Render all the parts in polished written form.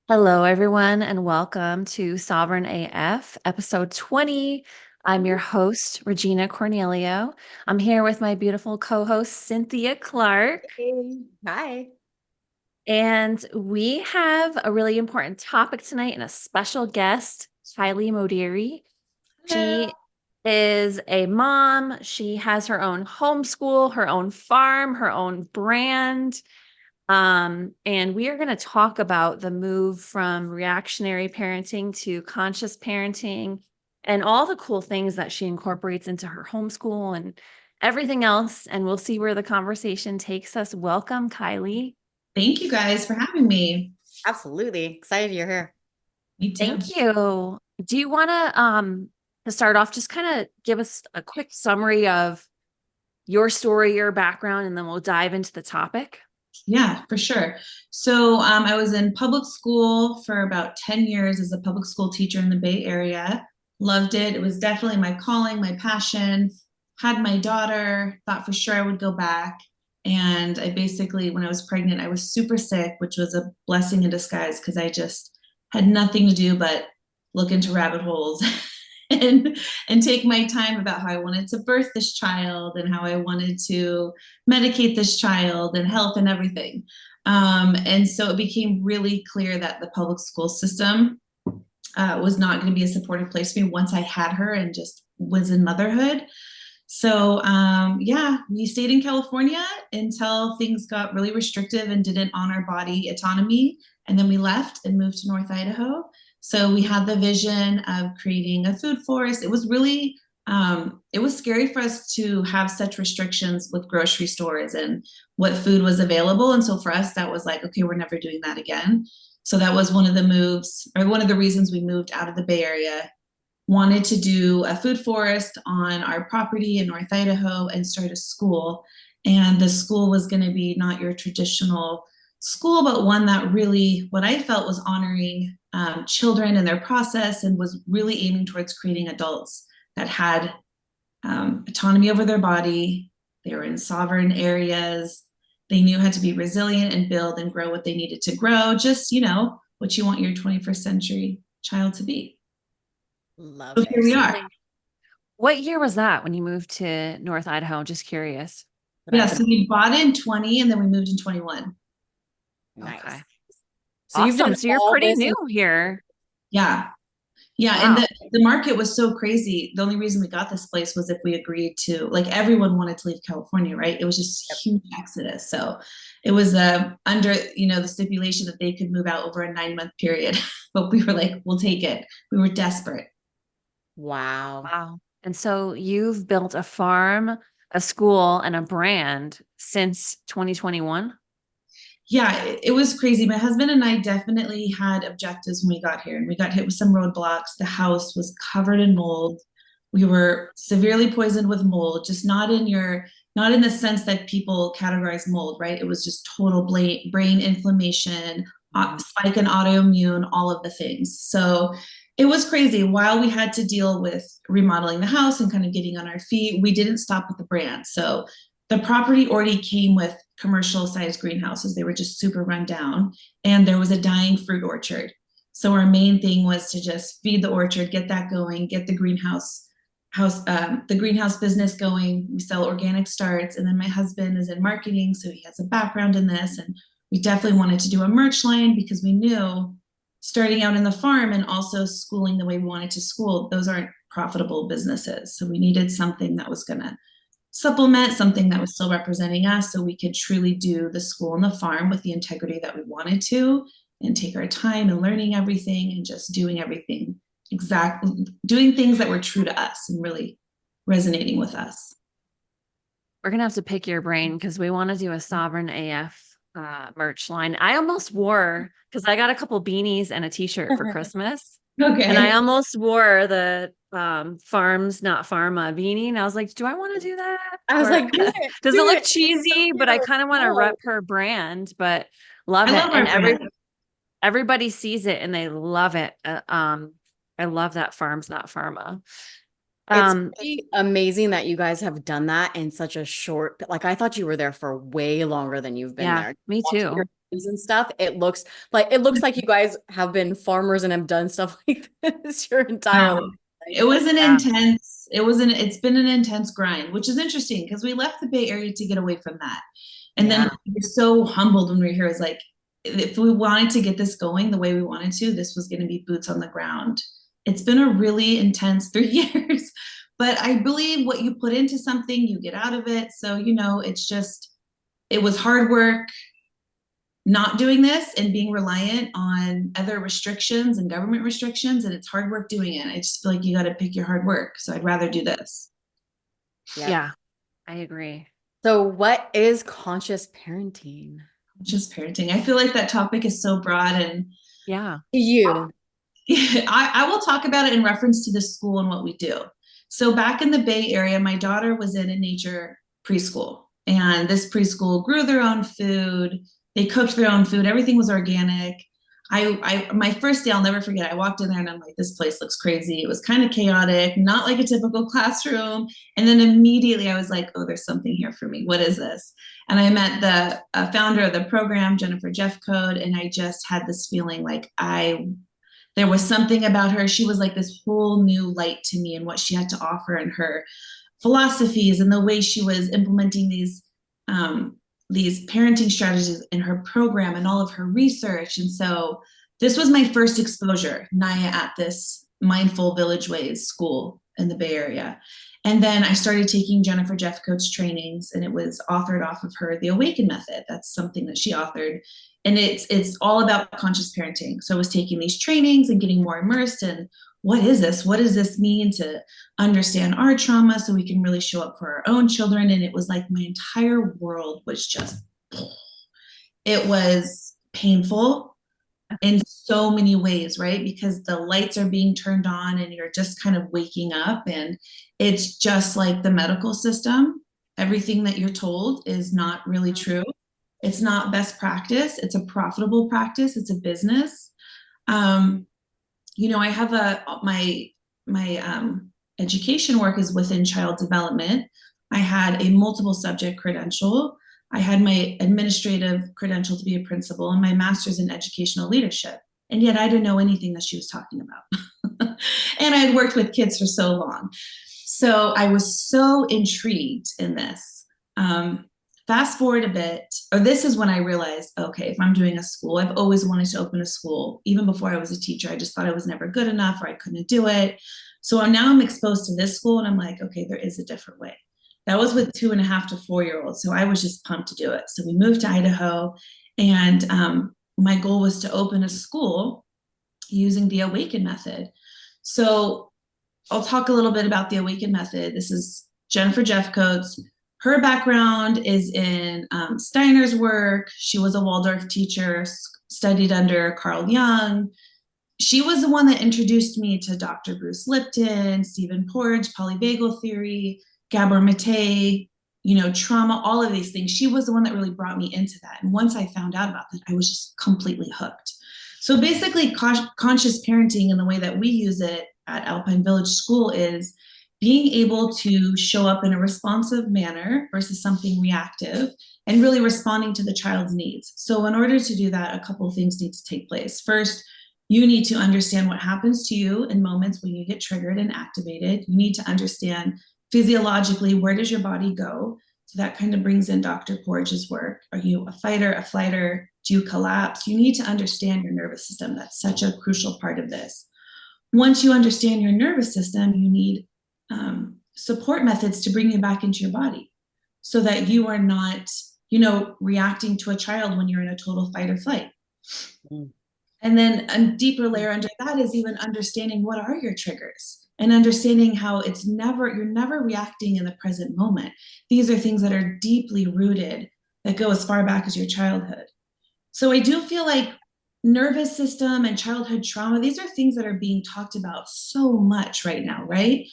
Hello, everyone, and welcome to Sovereign AF, episode 20. I'm your host, Regina Cornelio. I'm here with my beautiful co host, Cynthia Clark. Hey. Hi. And we have a really important topic tonight and a special guest, Kiely Modiri. Hello. She is a mom. She has her own homeschool, her own farm, her own brand. And we are going to talk about the move from reactionary parenting to conscious parenting and all the cool things that she incorporates into her homeschool and everything else. And we'll see where the conversation takes us. Welcome, Kiely. Thank you guys for having me. Absolutely. Excited you're here. Me too. Thank you. Do you want to start off, just kind of give us a quick summary of your story, your background, and then we'll dive into the topic? Yeah, for sure. So I was in public school for about 10 years as a public school teacher in the Bay Area. Loved it. It was definitely my calling, my passion. Had my daughter, thought for sure I would go back. And I basically, when I was pregnant, I was super sick, which was a blessing in disguise because I just had nothing to do but look into rabbit holes and take my time about how I wanted to birth this child and how I wanted to medicate this child and health and everything. And so it became really clear that the public school system was not going to be a supportive place for me once I had her and just was in motherhood. So yeah, we stayed in California until things got really restrictive and didn't honor body autonomy. And then we left and moved to North Idaho. So we had the vision of creating a food forest. It was really, it was scary for us to have such restrictions with grocery stores and what food was available. And so for us, that was like, okay, we're never doing that again. So that was one of the moves, or one of the reasons we moved out of the Bay Area. Wanted to do a food forest on our property in North Idaho and start a school. And the school was going to be not your traditional school, but one that really, what I felt was honoring children and their process and was really aiming towards creating adults that had autonomy over their body. They were in sovereign areas. They knew how to be resilient and build and grow what they needed to grow. Just, what you want your 21st century child to be. Love So it. here we are. What year was that when you moved to North Idaho? Just curious. Yeah, so we bought in 20 and then we moved in 21. Nice. Okay. So you've done Awesome. So you're all pretty this new here. Yeah. Yeah. Wow. And the market was so crazy. The only reason we got this place was if we agreed to, like, everyone wanted to leave California, right? It was just huge exodus. So it was under, the stipulation that they could move out over a 9-month period. But we were like, we'll take it. We were desperate. Wow. Wow. And so you've built a farm, a school, and a brand since 2021? Yeah, it was crazy. My husband and I definitely had objectives when we got here, and we got hit with some roadblocks. The house was covered in mold. We were severely poisoned with mold, just not in the sense that people categorize mold, right? It was just total brain inflammation, spike in autoimmune, all of the things. So it was crazy. While we had to deal with remodeling the house and kind of getting on our feet, we didn't stop with the brand. So the property already came with commercial sized greenhouses. They were just super run down. And there was a dying fruit orchard. So our main thing was to just feed the orchard, get that going, get the greenhouse business going. We sell organic starts. And then my husband is in marketing, so he has a background in this. And we definitely wanted to do a merch line because we knew starting out in the farm and also schooling the way we wanted to school, those aren't profitable businesses. So we needed something that was going to supplement, something that was still representing us, so we could truly do the school and the farm with the integrity that we wanted to, and take our time and learning everything and just doing everything exactly, doing things that were true to us and really resonating with us. We're going to have to pick your brain because we want to do a Sovereign AF merch line. I almost wore, because I got a couple beanies and a t-shirt for Christmas. Okay. And I almost wore the Farms Not Pharma beanie. And I was like, do I want to do that? I was like, does it look cheesy? But I kind of want to rep her brand, but love I it. love our brand. Everybody sees it and they love it. I love that Farms Not Pharma. It's really amazing that you guys have done that in such a short, like I thought you were there for way longer than you've been there. Me too. Your and stuff, it looks like you guys have been farmers and have done stuff like this your entire life. It was an Yeah. it's been an intense grind, which is interesting because we left the Bay Area to get away from that. And then we were so humbled when we were here. It's like, if we wanted to get this going the way we wanted to, this was going to be boots on the ground. It's been a really intense 3 years, but I believe what you put into something, you get out of it. So, it was hard work not doing this and being reliant on other restrictions and government restrictions, and it's hard work doing it. I just feel like you got to pick your hard work. So I'd rather do this. Yeah, I agree. So what is conscious parenting? Just parenting. I feel like that topic is so broad, and Yeah. You. I will talk about it in reference to the school and what we do. So back in the Bay Area, my daughter was in a nature preschool, and this preschool grew their own food. They cooked their own food. Everything was organic. My first day, I'll never forget. I walked in there and I'm like, this place looks crazy. It was kind of chaotic, not like a typical classroom. And then immediately I was like, oh, there's something here for me. What is this? And I met the founder of the program, Jennifer Jeffcoat, and I just had this feeling like there was something about her. She was like this whole new light to me and what she had to offer and her philosophies and the way she was implementing these parenting strategies in her program and all of her research. And so this was my first exposure, Naya, at this Mindful Village Ways school in the Bay Area. And then I started taking Jennifer Jeffcoat's trainings, and it was authored off of her, The Awaken Method. That's something that she authored. And it's all about conscious parenting. So I was taking these trainings and getting more immersed in what is this? What does this mean to understand our trauma so we can really show up for our own children? And it was like my entire world was just, it was painful in so many ways, right? Because the lights are being turned on and you're just kind of waking up, and it's just like the medical system. Everything that you're told is not really true. It's not best practice. It's a profitable practice. It's a business. I have my education work is within child development. I had a multiple subject credential. I had my administrative credential to be a principal and my master's in educational leadership. And yet I didn't know anything that she was talking about. And I had worked with kids for so long. So I was so intrigued in this. Fast forward a bit, or this is when I realized, okay, if I'm doing a school, I've always wanted to open a school. Even before I was a teacher, I just thought I was never good enough or I couldn't do it. So now I'm exposed to this school and I'm like, okay, there is a different way. That was with 2.5 to 4 year olds. So I was just pumped to do it. So we moved to Idaho, and my goal was to open a school using the Awaken Method. So I'll talk a little bit about the Awaken Method. This is Jennifer Jeffcoat's. Her background is in Steiner's work. She was a Waldorf teacher, studied under Carl Jung. She was the one that introduced me to Dr. Bruce Lipton, Stephen Porges, polyvagal theory, Gabor Mate, trauma, all of these things. She was the one that really brought me into that. And once I found out about that, I was just completely hooked. So basically, conscious parenting in the way that we use it at Alpine Village School is being able to show up in a responsive manner versus something reactive, and really responding to the child's needs. So in order to do that, a couple of things need to take place. First, you need to understand what happens to you in moments when you get triggered and activated. You need to understand physiologically, where does your body go? So that kind of brings in Dr. Porges' work. Are you a fighter, a flighter? Do you collapse? You need to understand your nervous system. That's such a crucial part of this. Once you understand your nervous system, you need support methods to bring you back into your body so that you are not, reacting to a child when you're in a total fight or flight. Mm. And then a deeper layer under that is even understanding what are your triggers and understanding how you're never reacting in the present moment. These are things that are deeply rooted that go as far back as your childhood. So I do feel like nervous system and childhood trauma, these are things that are being talked about so much right now, right?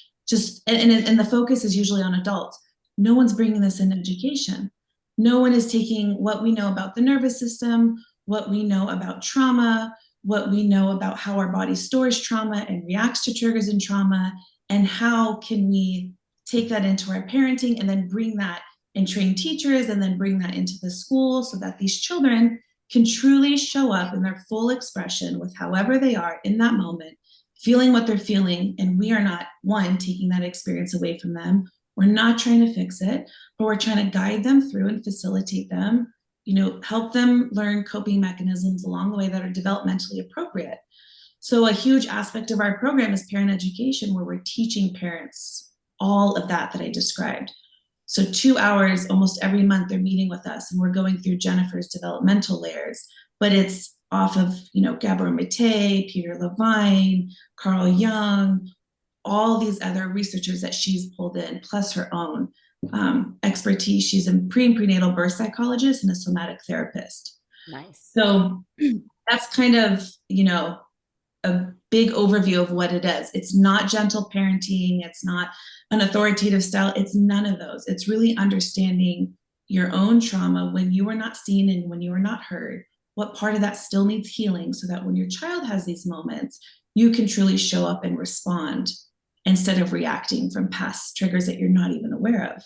And the focus is usually on adults. No one's bringing this in education. No one is taking what we know about the nervous system, what we know about trauma, what we know about how our body stores trauma and reacts to triggers in trauma, and how can we take that into our parenting and then bring that and train teachers and then bring that into the school so that these children can truly show up in their full expression with however they are in that moment, feeling what they're feeling. And we are not, one, taking that experience away from them. We're not trying to fix it, but we're trying to guide them through and facilitate them, help them learn coping mechanisms along the way that are developmentally appropriate. So a huge aspect of our program is parent education, where we're teaching parents all of that I described. So 2 hours almost every month, they're meeting with us, and we're going through Jennifer's developmental layers, but it's off of, Gabor Mate, Peter Levine, Carl Jung, all these other researchers that she's pulled in, plus her own expertise. She's a pre and prenatal birth psychologist and a somatic therapist. Nice. So that's kind of, a big overview of what it is. It's not gentle parenting. It's not an authoritative style. It's none of those. It's really understanding your own trauma when you are not seen and when you are not heard. What part of that still needs healing, so that when your child has these moments, you can truly show up and respond instead of reacting from past triggers that you're not even aware of.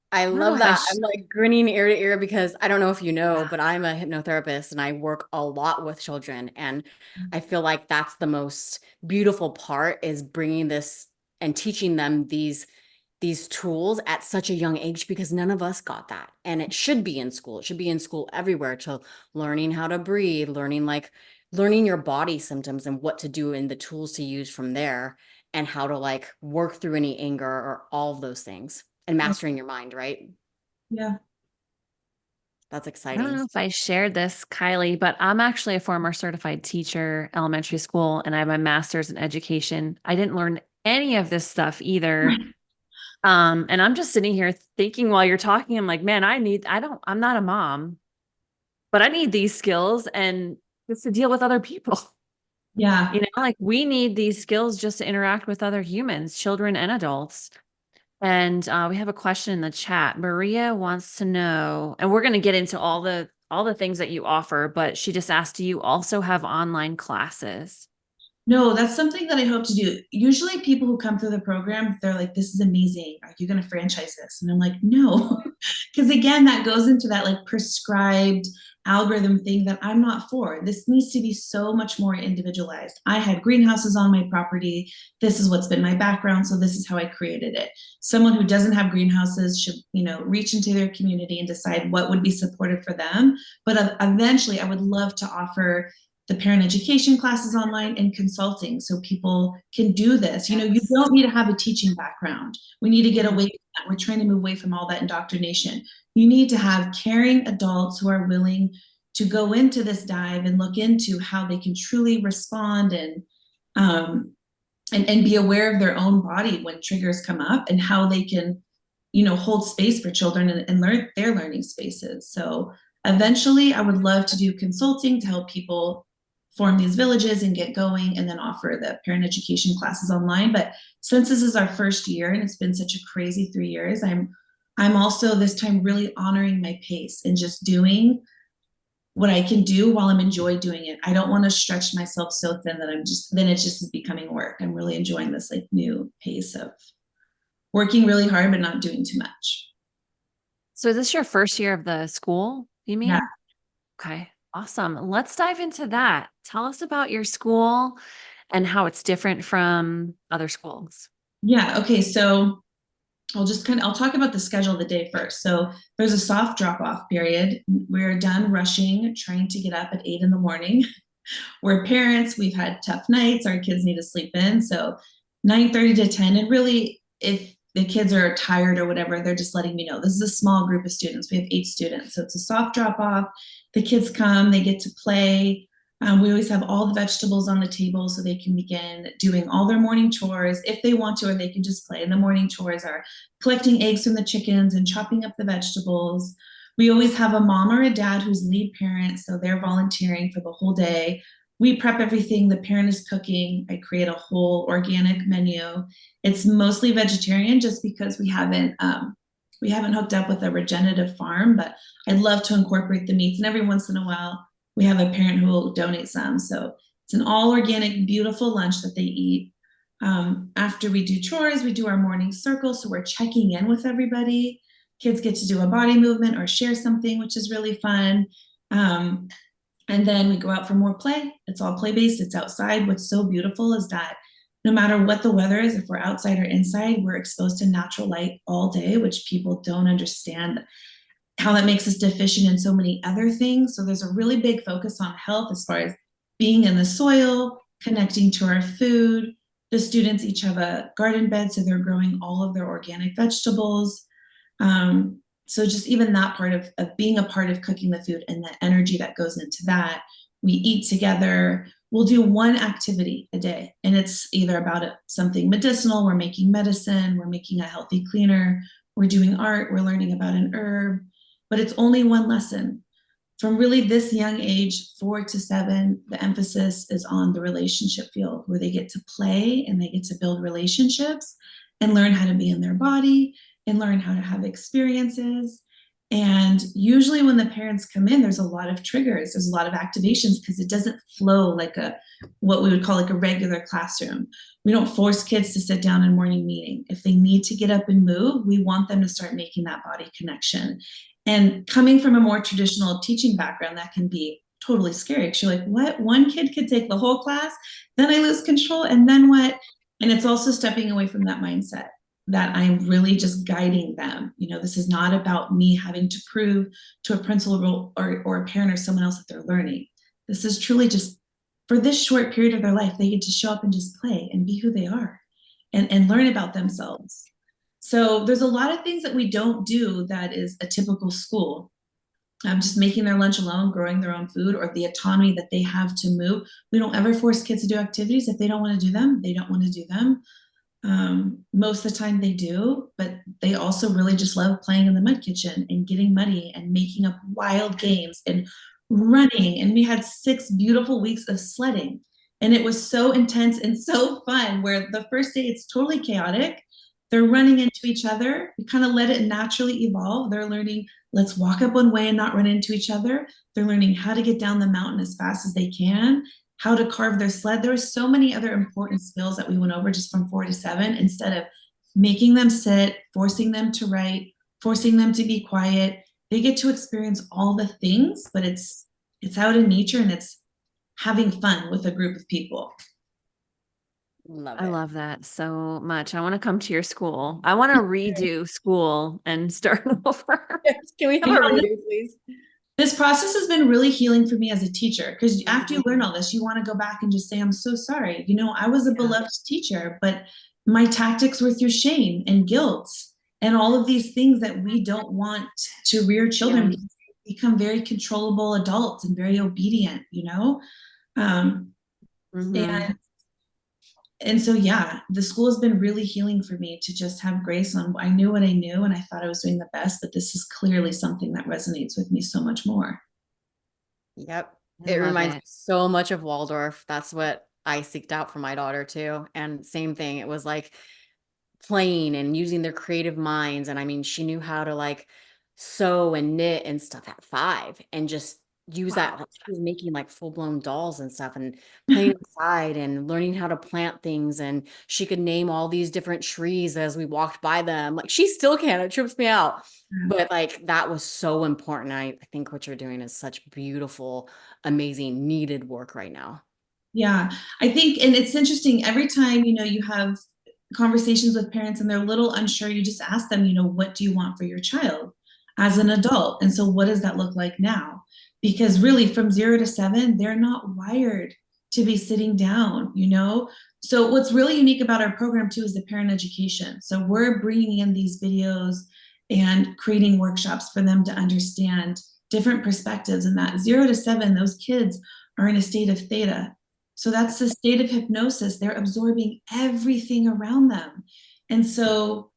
I love that. I'm like grinning ear to ear because I don't know if you know, but I'm a hypnotherapist and I work a lot with children. And I feel like that's the most beautiful part, is bringing this and teaching them these tools at such a young age, because none of us got that. And it should be in school. It should be in school everywhere, to learning how to breathe, learning your body symptoms and what to do and the tools to use from there, and how to work through any anger or all of those things. And mastering your mind, right? Yeah. That's I exciting. don't know if I shared this, Kiely, but I'm actually a former certified teacher, elementary school, and I have my master's in education. I didn't learn any of this stuff either. And I'm just sitting here thinking while you're talking, I'm like, man, I'm not a mom, but I need these skills and just to deal with other people. Yeah. We need these skills just to interact with other humans, children and adults. And we have a question in the chat. Maria wants to know, and we're going to get into all the things that you offer, but she just asked, do you also have online classes? No, that's something that I hope to do. Usually people who come through the program, they're like, this is amazing. Are you going to franchise this? And I'm like, no, because again, that goes into that prescribed algorithm thing that I'm not for. This needs to be so much more individualized. I had greenhouses on my property. This is what's been my background. So this is how I created it. Someone who doesn't have greenhouses should, reach into their community and decide what would be supportive for them. But eventually I would love to offer the parent education classes online and consulting, so people can do this. You don't need to have a teaching background. We need to get away from that. We're trying to move away from all that indoctrination. You need to have caring adults who are willing to go into this dive and look into how they can truly respond and be aware of their own body when triggers come up, and how they can, hold space for children and learn their learning spaces. So eventually I would love to do consulting to help people form these villages and get going, and then offer the parent education classes online. But since this is our first year and it's been such a crazy 3 years, I'm also this time really honoring my pace and just doing what I can do while I'm enjoy doing it. I don't want to stretch myself so thin that then it just is becoming work. I'm really enjoying this new pace of working really hard, but not doing too much. So is this your first year of the school, you mean? Yeah. Okay. Awesome. Let's dive into that. Tell us about your school and how it's different from other schools. Yeah. Okay. So I'll talk about the schedule of the day first. So there's a soft drop-off period. We're done rushing, trying to get up at 8 a.m. We're parents. We've had tough nights. Our kids need to sleep in. So 9:30 to 10. And really, if the kids are tired or whatever, they're just letting me know. This is a small group of students. We have 8 students. So it's a soft drop-off. The kids come, they get to play. We always have all the vegetables on the table so they can begin doing all their morning chores if they want to, or they can just play. And the morning chores are collecting eggs from the chickens and chopping up the vegetables. We always have a mom or a dad who's lead parent, so they're volunteering for the whole day. We prep everything. The parent is cooking. I create a whole organic menu. It's mostly vegetarian just because we haven't hooked up with a regenerative farm, but I'd love to incorporate the meats. And every once in a while, we have a parent who will donate some. So it's an all organic, beautiful lunch that they eat. After we do chores, we do our morning circle. So we're checking in with everybody. Kids get to do a body movement or share something, which is really fun. And then we go out for more play. It's all play-based. It's outside. What's so beautiful is that no matter what the weather is, if we're outside or inside, we're exposed to natural light all day, which people don't understand how that makes us deficient in so many other things. So there's a really big focus on health as far as being in the soil, connecting to our food. The students each have a garden bed, so they're growing all of their organic vegetables. So just even that part of being a part of cooking the food and the energy that goes into that. We eat together. We'll do one activity a day, and it's either about something medicinal, we're making medicine, we're making a healthy cleaner, we're doing art, we're learning about an herb, but it's only one lesson. From really this young age, 4 to 7, the emphasis is on the relationship field where they get to play and they get to build relationships and learn how to be in their body and learn how to have experiences. And usually when the parents come in, there's a lot of triggers, there's a lot of activations because it doesn't flow like what we would call like a regular classroom. We don't force kids to sit down in morning meeting. If they need to get up and move, we want them to start making that body connection. And coming from a more traditional teaching background, that can be totally scary. Because you're like, what? One kid could take the whole class, then I lose control, and then what? And it's also stepping away from that mindset that I'm really just guiding them. This is not about me having to prove to a principal or a parent or someone else that they're learning. This is truly just for this short period of their life, they get to show up and just play and be who they are and learn about themselves. So there's a lot of things that we don't do that is a typical school. Just making their lunch alone, growing their own food, or the autonomy that they have to move. We don't ever force kids to do activities. If they don't want to do them, they don't want to do them. Most of the time they do, but they also really just love playing in the mud kitchen and getting muddy and making up wild games and running. And we had 6 beautiful weeks of sledding. And it was so intense and so fun, where the first day it's totally chaotic. They're running into each other. We kind of let it naturally evolve. They're learning, let's walk up one way and not run into each other. They're learning how to get down the mountain as fast as they can, how to carve their sled. There were so many other important skills that we went over just from 4 to 7, instead of making them sit, forcing them to write, forcing them to be quiet. They get to experience all the things, but it's out in nature and it's having fun with a group of people. Love I it. love that so much. I want to come to your school. I want to redo school and start over. Can we have a redo, please? This process has been really healing for me as a teacher, because after you learn all this, you want to go back and just say, I'm so sorry. I was a beloved teacher, but my tactics were through shame and guilt and all of these things that we don't want to rear children become very controllable adults and very obedient, And so, yeah, the school has been really healing for me to just have grace on. I knew what I knew and I thought I was doing the best, but this is clearly something that resonates with me so much more. Yep. I It love reminds me it. so much of Waldorf. That's what I seeked out for my daughter too. And same thing. It was like playing and using their creative minds. And I mean, she knew how to like sew and knit and stuff at 5 and just use that. Like, she was making like full-blown dolls and stuff and playing outside and learning how to plant things. And she could name all these different trees as we walked by them. Like she still can. It trips me out. But like that was so important. I think what you're doing is such beautiful, amazing, needed work right now. Yeah, I think, and it's interesting, every time, you have conversations with parents and they're a little unsure, you just ask them, what do you want for your child as an adult? And so what does that look like now? Because really from 0 to 7, they're not wired to be sitting down, So what's really unique about our program too is the parent education. So we're bringing in these videos and creating workshops for them to understand different perspectives. And that 0 to 7, those kids are in a state of theta. So that's the state of hypnosis. They're absorbing everything around them. And so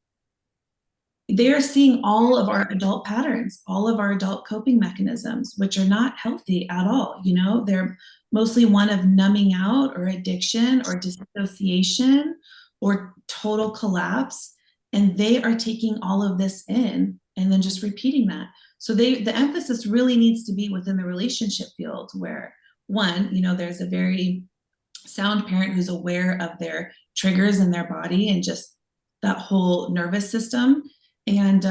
they're seeing all of our adult patterns, all of our adult coping mechanisms, which are not healthy at all. They're mostly one of numbing out or addiction or disassociation or total collapse. And they are taking all of this in and then just repeating that. So the emphasis really needs to be within the relationship field where one, there's a very sound parent who's aware of their triggers in their body and just that whole nervous system. And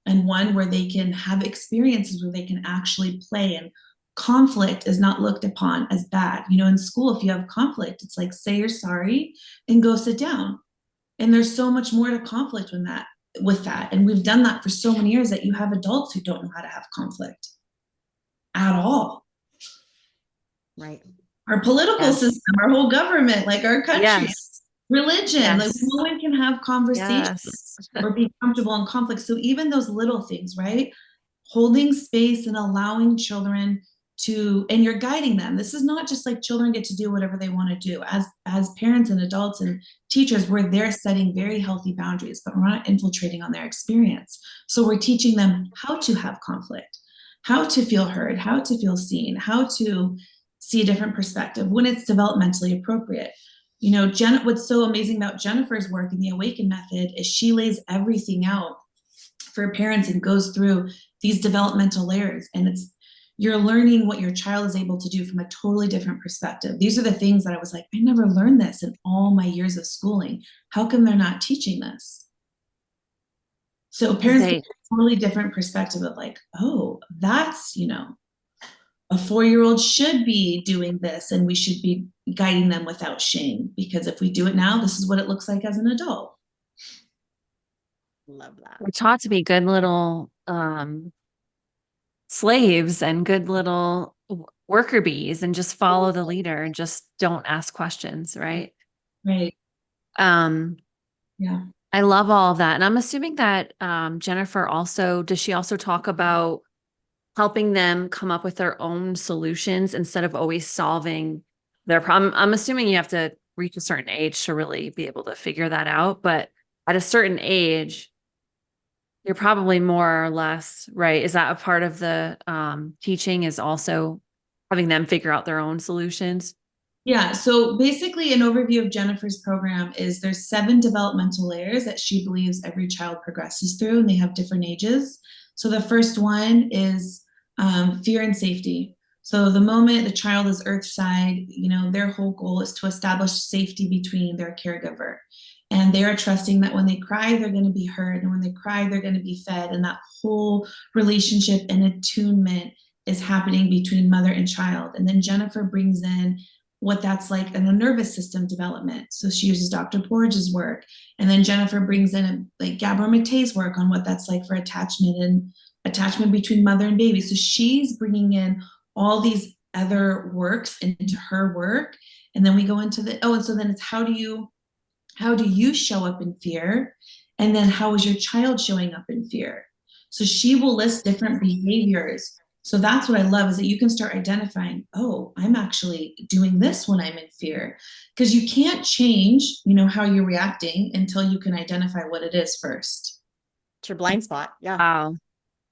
and one where they can have experiences where they can actually play, and conflict is not looked upon as bad. You know, in school, if you have conflict, it's like, say you're sorry and go sit down. And there's so much more to conflict with that. And we've done that for so many years that you have adults who don't know how to have conflict at all. Right. Our political Yes. system, our whole government, like our country, Yes. religion, like Yes. no one can have conversations Yes. or be comfortable in conflict. So even those little things, right? Holding space and allowing children to, and you're guiding them. This is not just like children get to do whatever they want to do. As parents and adults and teachers, we're there setting very healthy boundaries, but we're not infiltrating on their experience. So we're teaching them how to have conflict, how to feel heard, how to feel seen, how to see a different perspective when it's developmentally appropriate. You know, what's so amazing about Jennifer's work in the Awaken method is she lays everything out for parents and goes through these developmental layers, and you're learning what your child is able to do from a totally different perspective. These are the things that I was like, I never learned this in all my years of schooling. How come they're not teaching this? So parents get a totally different perspective of like, oh, that's, you know, a 4-year-old should be doing this, and we should be guiding them without shame, because if we do it now, this is what it looks like as an adult. Love that. We're taught to be good little slaves and good little worker bees and just follow the leader and just don't ask questions, right? Right. Yeah. I love all of that. And I'm assuming that Jennifer does she also talk about helping them come up with their own solutions instead of always solving their problem? I'm assuming you have to reach a certain age to really be able to figure that out. But at a certain age, you're probably more or less, right? Is that a part of the teaching, is also having them figure out their own solutions? Yeah, so basically an overview of Jennifer's program is there's 7 developmental layers that she believes every child progresses through, and they have different ages. So the first one is fear and safety. So the moment the child is earthside, you know, their whole goal is to establish safety between their caregiver. And they are trusting that when they cry, they're going to be heard. And when they cry, they're going to be fed. And that whole relationship and attunement is happening between mother and child. And then Jennifer brings in what that's like in a nervous system development. So she uses Dr. Porges' work. And then Jennifer brings in like Gabor Mate's work on what that's like for attachment and attachment between mother and baby. So she's bringing in all these other works into her work. And then we go into and so then it's how do you show up in fear? And then how is your child showing up in fear? So she will list different behaviors. So that's what I love, is that you can start identifying, oh, I'm actually doing this when I'm in fear. Because you can't change, you know, how you're reacting until you can identify what it is first. It's your blind spot. Yeah. Wow.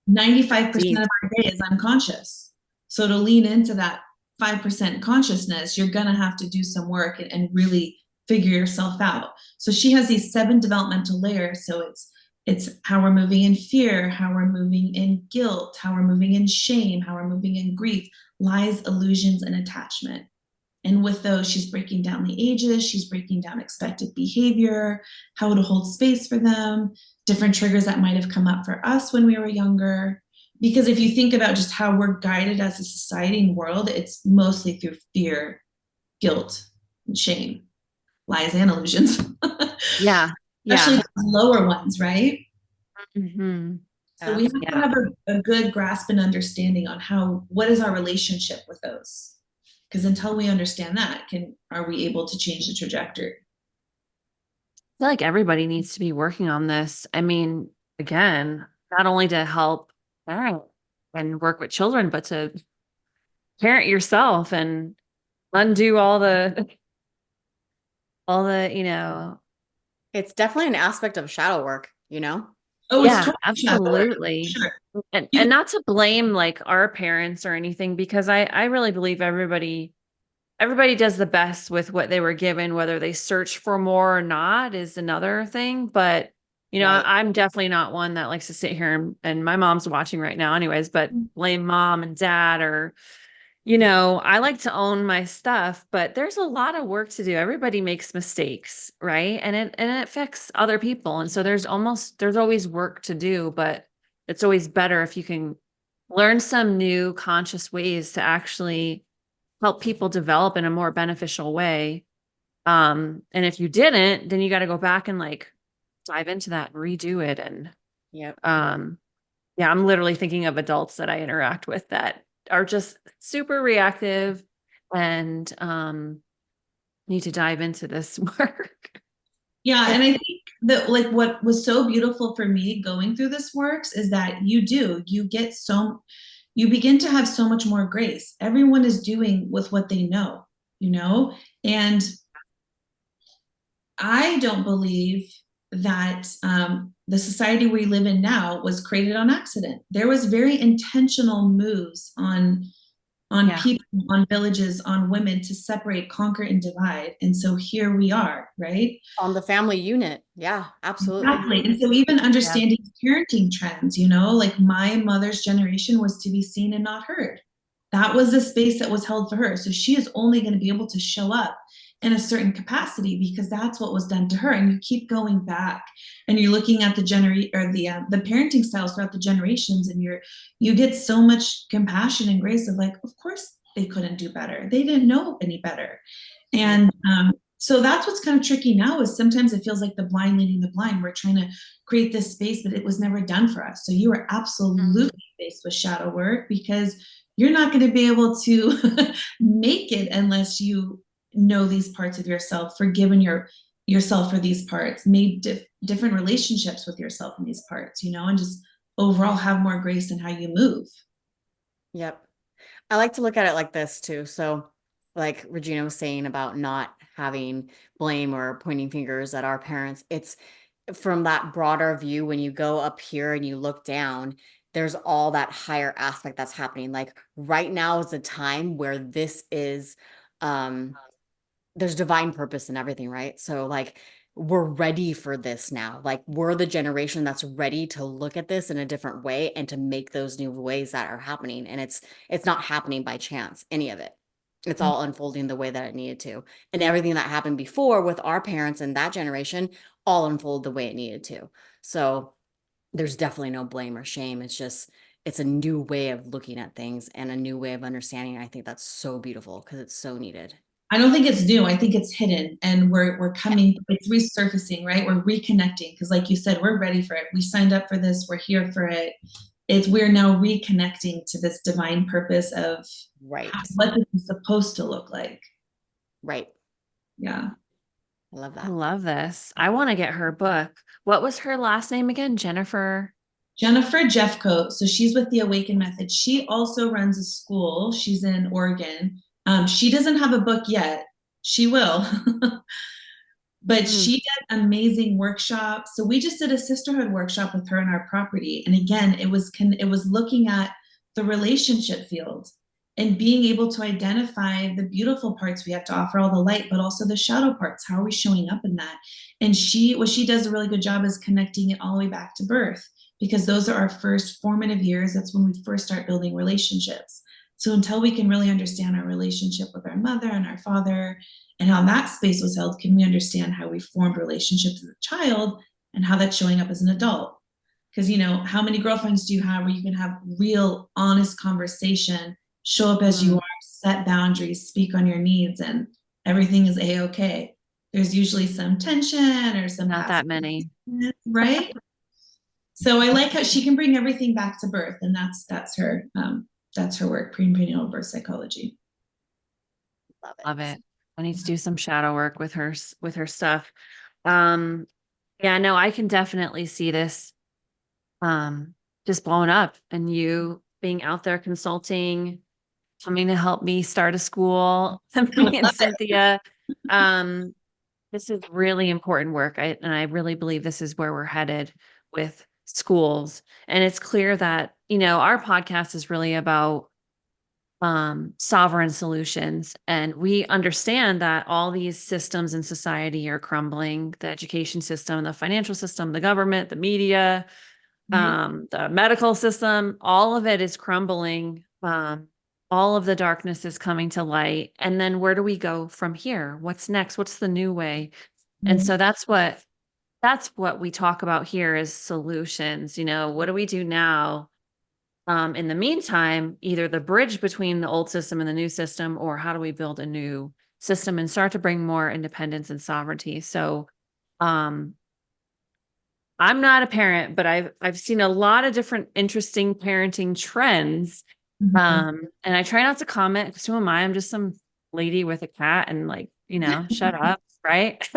95% of our day is unconscious. So to lean into that 5% consciousness, you're going to have to do some work and really figure yourself out. So she has these 7 developmental layers. So it's how we're moving in fear, how we're moving in guilt, how we're moving in shame, how we're moving in grief, lies, illusions, and attachment. And with those, she's breaking down the ages, she's breaking down expected behavior, how to hold space for them, different triggers that might have come up for us when we were younger. Because if you think about just how we're guided as a society and world, it's mostly through fear, guilt, and shame, lies, and illusions. Yeah. Especially the lower ones, right? Mm-hmm. So we have to have a good grasp and understanding on what is our relationship with those? Because until we understand that, are we able to change the trajectory? I feel like everybody needs to be working on this. I mean, again, not only to help parent and work with children, but to parent yourself and undo all the, you know. It's definitely an aspect of shadow work, you know? Oh, Yeah, it's totally absolutely. sure. And not to blame like our parents or anything, because I really believe everybody does the best with what they were given. Whether they search for more or not is another thing. But, you know, Right. I'm definitely not one that likes to sit here and my mom's watching right now anyways, but blame mom and dad, or, you know, I like to own my stuff, but there's a lot of work to do. Everybody makes mistakes, right? And it affects other people. And so there's always work to do, but it's always better if you can learn some new conscious ways to actually help people develop in a more beneficial way. And if you didn't, then you got to go back and like dive into that and redo it. And Yep. yeah, I'm literally thinking of adults that I interact with that are just super reactive and need to dive into this work. Yeah, and I think that like what was so beautiful for me going through this works is that you begin to have so much more grace. Everyone is doing with what they know, you know? And I don't believe that the society we live in now was created on accident. There was very intentional moves on Yeah. people, on villages, on women to separate, conquer, and divide. And so here we are, right? On the family unit. Yeah, absolutely. Exactly. And so even understanding parenting trends, you know, like my mother's generation was to be seen and not heard. That was the space that was held for her. So she is only going to be able to show up in a certain capacity because that's what was done to her. And you keep going back and you're looking at the parenting styles throughout the generations, and you get so much compassion and grace of like, of course they couldn't do better. They didn't know any better. And so that's what's kind of tricky now is sometimes it feels like the blind leading the blind. We're trying to create this space, but it was never done for us. So you are absolutely faced with shadow work because you're not going to be able to make it unless you know these parts of yourself, forgiven yourself for these parts, made different relationships with yourself in these parts, you know, and just overall have more grace in how you move. Yep. I like to look at it like this too. So like Regina was saying about not having blame or pointing fingers at our parents, it's from that broader view. When you go up here and you look down, there's all that higher aspect that's happening. Like right now is a time where this is, there's divine purpose in everything, right? So like we're ready for this now. Like we're the generation that's ready to look at this in a different way and to make those new ways that are happening. And it's not happening by chance, any of it. It's all unfolding the way that it needed to. And everything that happened before with our parents and that generation all unfolded the way it needed to. So there's definitely no blame or shame. It's just, it's a new way of looking at things and a new way of understanding. And I think that's so beautiful because it's so needed. I don't think it's new. I think it's hidden, and we're coming. It's resurfacing, right? We're reconnecting because, like you said, we're ready for it. We signed up for this. We're here for it. We're now reconnecting to this divine purpose of Right. what this is supposed to look like. Right. Yeah. I love I that. love this. I want to get her book. What was her last name again? Jennifer Jeffcoat. So she's with the Awaken Method. She also runs a school. She's in Oregon. She doesn't have a book yet. She will. But she did amazing workshops. So we just did a sisterhood workshop with her in our property. And again, it was looking at the relationship field and being able to identify the beautiful parts we have to offer, all the light, but also the shadow parts. How are we showing up in that? And what she does a really good job is connecting it all the way back to birth, because those are our first formative years. That's when we first start building relationships. So until we can really understand our relationship with our mother and our father and how that space was held, can we understand how we formed relationships as a child and how that's showing up as an adult? Because, you know, how many girlfriends do you have where you can have real, honest conversation, show up as you are, set boundaries, speak on your needs, and everything is a-okay? There's usually some tension or some not that many, right? So I like how she can bring everything back to birth, and that's her work, prenatal birth psychology. love it. I need to do some shadow work with her stuff. Yeah, no, I can definitely see this just blowing up, and you being out there consulting, coming to help me start a school. Me and Cynthia. This is really important work. And I really believe this is where we're headed with schools. And it's clear that, you know, our podcast is really about sovereign solutions. And we understand that all these systems in society are crumbling: the education system, the financial system, the government, the media, the medical system, all of it is crumbling. All of the darkness is coming to light. And then where do we go from here? What's next? What's the new way? And so that's what that's what we talk about here is solutions. What do we do now? In the meantime, either the bridge between the old system and the new system, or how do we build a new system and start to bring more independence and sovereignty? So, um, I'm not a parent, but I've seen a lot of different interesting parenting trends. And I try not to comment because who am I? I'm just some lady with a cat and like, shut up, right?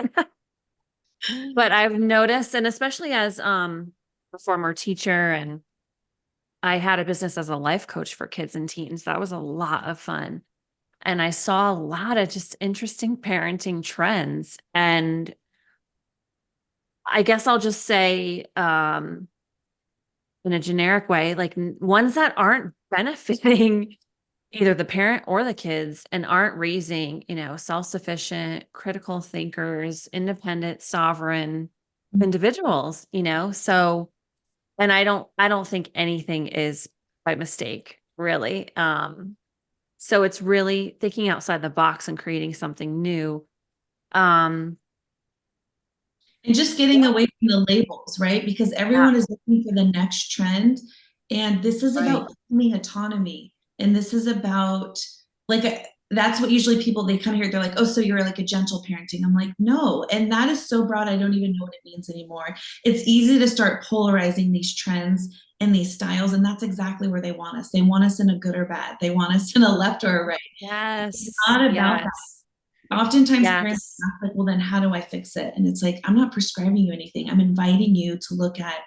But I've noticed, and especially as a former teacher, and I had a business as a life coach for kids and teens. That was a lot of fun. And I saw a lot of just interesting parenting trends. And I guess I'll just say, in a generic way, like ones that aren't benefiting either the parent or the kids and aren't raising, self-sufficient, critical thinkers, independent, sovereign individuals, So, and I don't think anything is by mistake, really. So it's really thinking outside the box and creating something new. Um, And just getting away from the labels, right? Because everyone is looking for the next trend. And this is about claiming autonomy. And this is about like, that's what usually people, they come here, they're like, oh, so you're like a gentle parenting. I'm like, no. And that is so broad, I don't even know what it means anymore. It's easy to start polarizing these trends and these styles. And that's exactly where they want us. They want us in a good or bad. They want us in a left or a right. yes. It's not about that. Oftentimes parents Yes. ask like, well, then how do I fix it? And it's like, I'm not prescribing you anything. I'm inviting you to look at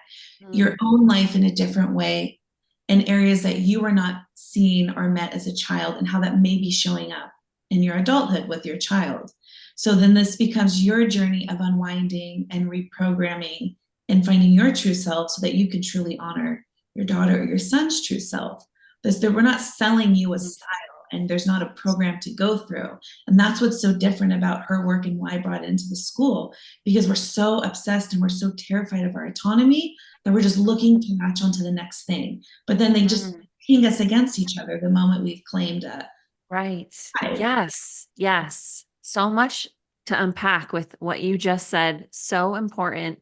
your own life in a different way and areas that you were not seen or met as a child and how that may be showing up in your adulthood with your child. So then this becomes your journey of unwinding and reprogramming and finding your true self so that you can truly honor your daughter or your son's true self. Because we're not selling you a style and there's not a program to go through. And that's what's so different about her work and why I brought it into the school, because we're so obsessed and we're so terrified of our autonomy that we're just looking to latch onto the next thing. But then they just ping us against each other the moment we've claimed a Right. Yes. Yes. So much to unpack with what you just said. So important.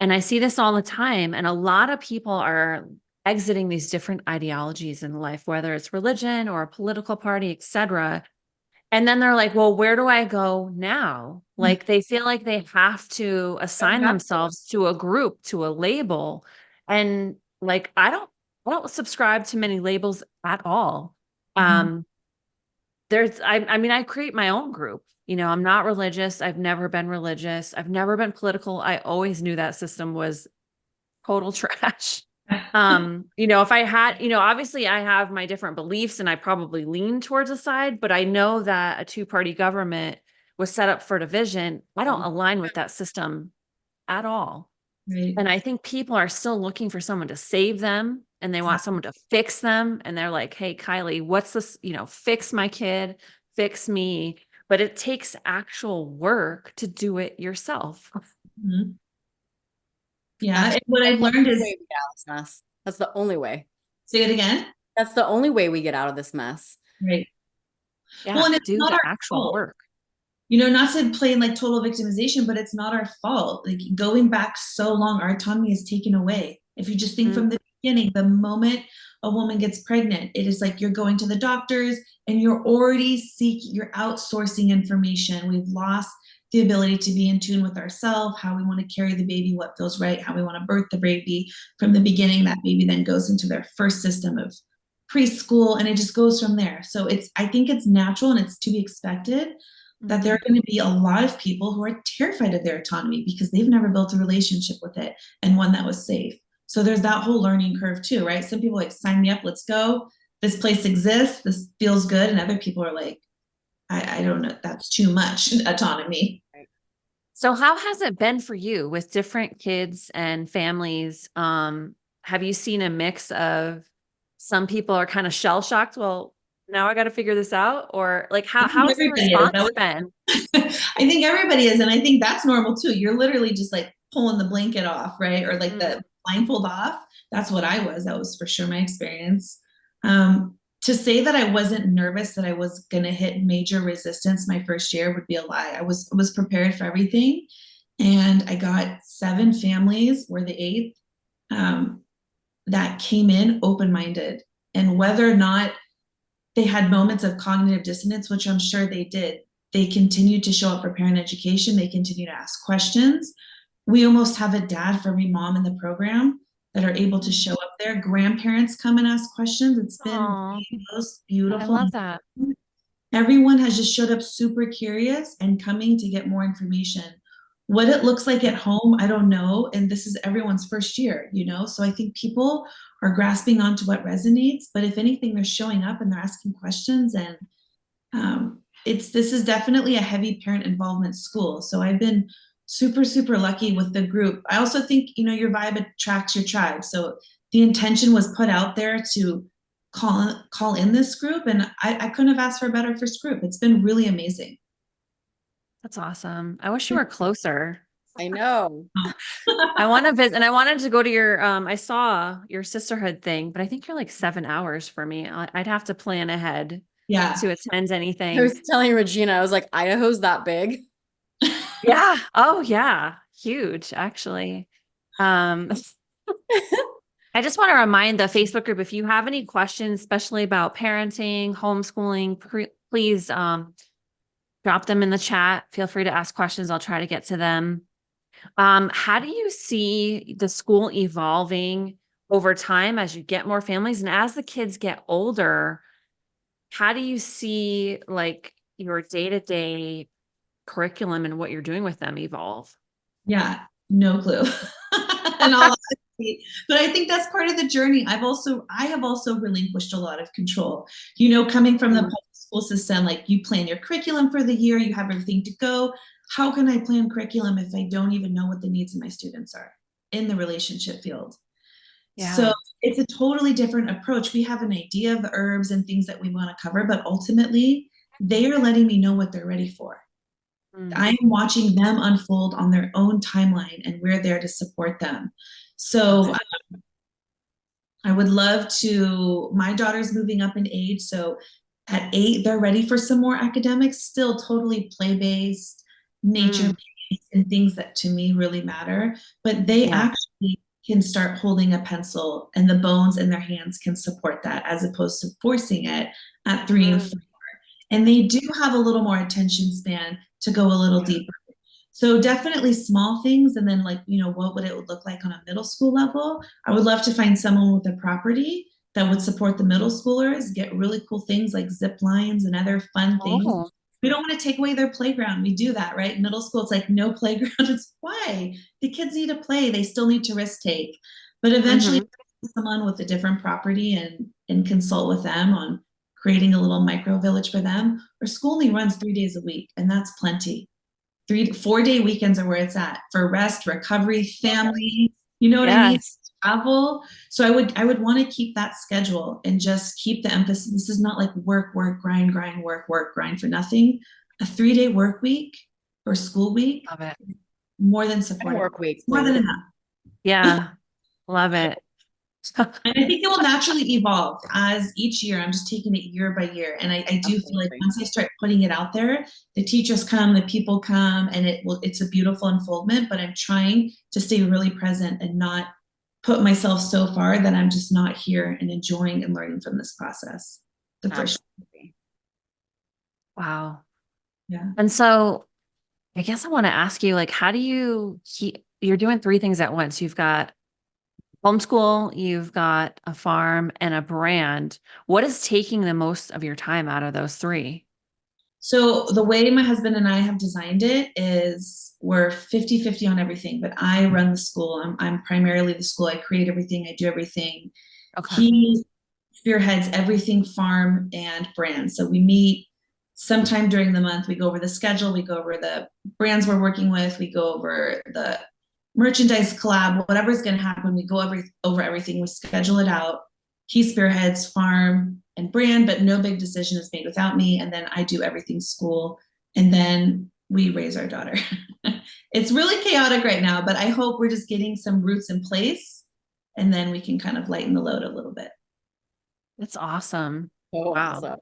And I see this all the time. And a lot of people are exiting these different ideologies in life, whether it's religion or a political party, etc. And then they're like, well, where do I go now? Like they feel like they have to assign themselves to a group, to a label. And like, I don't subscribe to many labels at all. I mean, I create my own group. I'm not religious. I've never been religious. I've never been political. I always knew that system was total trash. If I had, obviously I have my different beliefs and I probably lean towards a side, but I know that a two-party government was set up for division. I don't align with that system at all. right. And I think people are still looking for someone to save them and they want someone to fix them. And they're like, hey, Kiely, what's this? Fix my kid, fix me. But it takes actual work to do it yourself. Mhm. Yeah. And what I've learned is we get out of this mess. That's the only way. say it again. That's the only way we get out of this mess. Right. Yeah, Well, and it's do not the our actual fault. work. Not to play in like total victimization, but it's not our fault. Like going back so long, our autonomy is taken away. If you just think from the beginning, the moment a woman gets pregnant, it is like you're going to the doctors and you're you're outsourcing information. We've lost the ability to be in tune with ourselves, how we want to carry the baby, what feels right, how we want to birth the baby. From the beginning, that baby then goes into their first system of preschool and it just goes from there. So I think it's natural and it's to be expected that there are going to be a lot of people who are terrified of their autonomy because they've never built a relationship with it and one that was safe. So there's that whole learning curve too, right? Some people like, sign me up, let's go. This place exists, this feels good. And other people are like, I don't know, that's too much autonomy. So how has it been for you with different kids and families? Have you seen a mix of some people are kind of shell shocked? Well, now I got to figure this out, or like how's the response been? I think everybody is, and I think that's normal too. You're literally just like pulling the blanket off, right? Or like the blindfold off. That's what I was. That was for sure my experience. To say that I wasn't nervous that I was going to hit major resistance my first year would be a lie. I was prepared for everything. And I got 7 families, we're the 8th, that came in open-minded. And whether or not they had moments of cognitive dissonance, which I'm sure they did, they continued to show up for parent education. They continue to ask questions. We almost have a dad for every mom in the program that are able to show up there. Grandparents come and ask questions. It's been Aw, the most I beautiful. love that. Everyone has just showed up super curious and coming to get more information. What it looks like at home, I don't know. And this is everyone's first year, you know? So I think people are grasping onto what resonates, but if anything, they're showing up and they're asking questions. And this is definitely a heavy parent involvement school. So I've been super, super lucky with the group. I also think, you know, your vibe attracts your tribe. So the intention was put out there to call in this group, and I couldn't have asked for a better first group. It's been really amazing. That's awesome. I wish you were closer. I know. I want to visit, and I wanted to go to your, I saw your sisterhood thing, but I think you're like 7 hours for me. I'd have to plan ahead Yeah. to attend I anything. was telling Regina, I was like, Idaho's that big. Yeah. Oh, yeah. Huge, actually. I just want to remind the Facebook group, if you have any questions, especially about parenting, homeschooling, please drop them in the chat. Feel free to ask questions. I'll try to get to them. How do you see the school evolving over time as you get more families and as the kids get older? How do you see like your day-to-day curriculum and what you're doing with them evolve? Yeah, no clue. And all honesty. But I think that's part of the journey. I have also relinquished a lot of control. You know, coming from the public school system, like you plan your curriculum for the year, you have everything to go. How can I plan curriculum if I don't even know what the needs of my students are in the relationship field? Yeah. So it's a totally different approach. We have an idea of the herbs and things that we want to cover, but ultimately they are letting me know what they're ready for. I am watching them unfold on their own timeline, and we're there to support them. So I would love to, my daughter's moving up in age. So at 8, they're ready for some more academics, still totally play-based, nature-based, and things that to me really matter. But they actually can start holding a pencil and the bones in their hands can support that as opposed to forcing it at 3 and 4. And they do have a little more attention span to go a little deeper. So definitely small things. And then like, you know, what would it look like on a middle school level? I would love to find someone with a property that would support the middle schoolers, get really cool things like zip lines and other fun things. We don't want to take away their playground. We do that, right? Middle school, it's like no playground. It's why the kids need to play. They still need to risk take. But eventually someone with a different property and consult with them on creating a little micro village for them. Our school only runs 3 days a week, and that's plenty. 3 to 4 day weekends are where it's at for rest, recovery, family. You know what I mean? Travel. So I would want to keep that schedule and just keep the emphasis. This is not like work, grind, work, grind for nothing. A 3-day work week or school week. Love it. More than supportive. Work week. More than enough. Yeah. Love it. And I think it will naturally evolve as each year. I'm just taking it year by year. And I do feel like once I start putting it out there, the teachers come, the people come, and it's a beautiful unfoldment, but I'm trying to stay really present and not put myself so far that I'm just not here and enjoying and learning from this process. The first. Wow. Yeah. And so I guess I want to ask you, like, how do you you're doing 3 things at once. You've got homeschool, you've got a farm and a brand. What is taking the most of your time out of those 3? So the way my husband and I have designed it is we're 50-50 on everything, but I run the school. I'm primarily the school. I create everything. I do everything. Okay. He spearheads everything farm and brand. So we meet sometime during the month. We go over the schedule. We go over the brands we're working with. We go over the merchandise collab, whatever's going to happen. We go over everything. We schedule it out. He spearheads farm and brand, but no big decision is made without me. And then I do everything school. And then we raise our daughter. It's really chaotic right now, but I hope we're just getting some roots in place and then we can kind of lighten the load a little bit. That's awesome. Oh, wow. Awesome.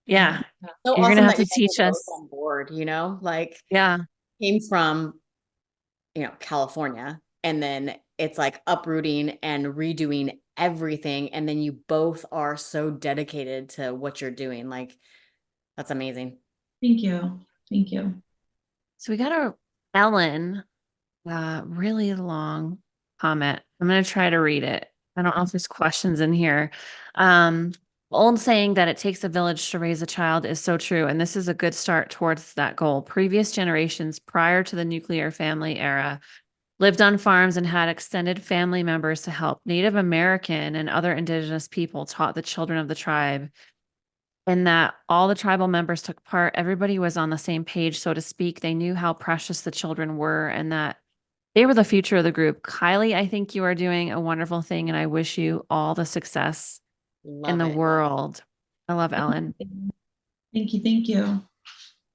Yeah. So You're awesome going to have that to you guys teach are us. both on board, you know, like Yeah. came from California, and then it's like uprooting and redoing everything, and then you both are so dedicated to what you're doing. Like, that's amazing. Thank you. Thank you. So we got Ellen, really long comment. I'm going to try to read it. I don't know if there's questions in here. Old saying that it takes a village to raise a child is so true. And this is a good start towards that goal. Previous generations prior to the nuclear family era lived on farms and had extended family members to help. Native American and other indigenous people taught the children of the tribe, and that all the tribal members took part. Everybody was on the same page, so to speak. They knew how precious the children were and that they were the future of the group. Kylie, I think you are doing a wonderful thing, and I wish you all the success in Love the it. world. I love Ellen. Thank you. Thank you.